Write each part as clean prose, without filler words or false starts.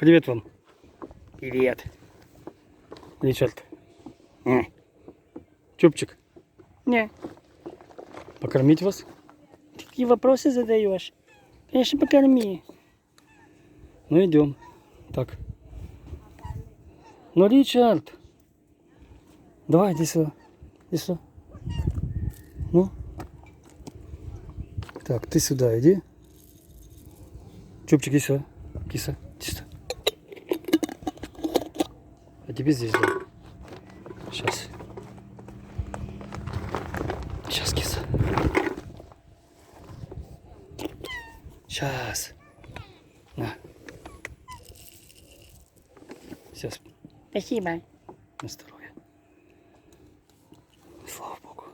Привет вам. Привет. Ричард. Чупчик. Не. Покормить вас? Такие вопросы задаешь. Конечно, покорми. Ну идем. Так. Ну, Ричард. Давай, иди сюда. Иди сюда. Ну. Так, ты сюда иди. Чупчик, иди сюда. Киса, иди сюда. А тебе здесь, да? Сейчас. Сейчас, киса. Сейчас. На. Сейчас. Спасибо. На здоровье. Слава Богу.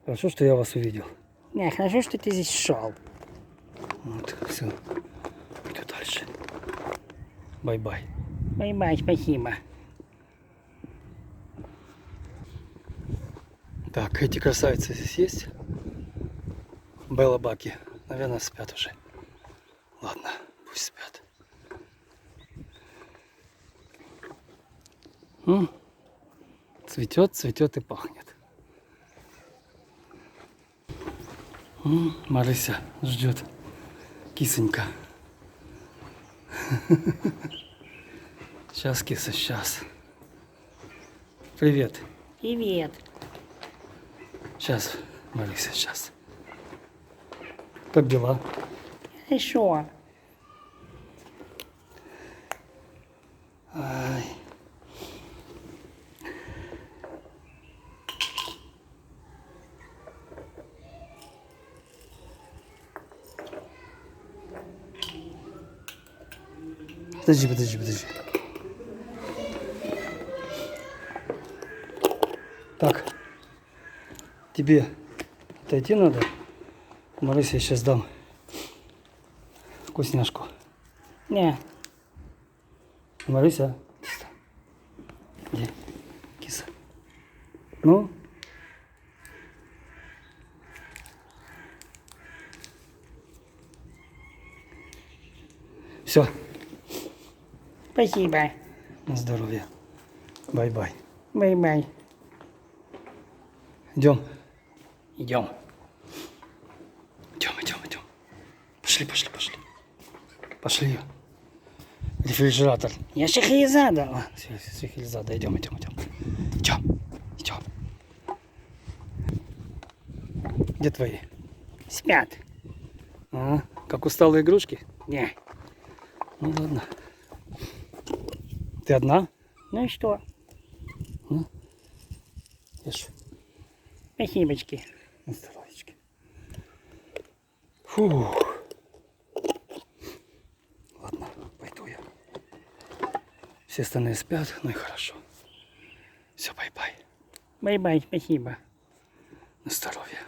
Хорошо, что я вас увидел. Не, хорошо, что ты здесь шел. Вот, все. Иду дальше. Бай-бай. Бай-бай, спасибо. Так, эти красавицы здесь есть? Белла Баки. Наверное, спят уже. Ладно, пусть спят. Цветет, цветет и пахнет. Марыся ждет. Кисонька. Сейчас, киса, сейчас. Привет. Привет. Сейчас, Марыся, сейчас. Как дела? Хорошо. Ай. Подожди, подожди, подожди. Так, тебе отойти надо. Марыся, я сейчас дам вкусняшку. Не. Марыся, киса. Иди, киса. Ну? Все, Спасибо. на здоровье. Бай-бай. Бай-бай. Идем. Идем. Идем, идем, идем. Пошли, пошли, пошли. Пошли. Рефрижератор. Я Шахерезада. Сихильзада. Идем, идем, идем. Идем. Идем. Где твои? Спят. А, как усталые игрушки? Не. Ну ладно. Ты одна? Ну и что? Ешь. Спасибочки. На здоровечке. Фух. Ладно, пойду я. Все остальные спят, ну и хорошо. Все, бай-бай. Бай-бай, спасибо. На здоровье.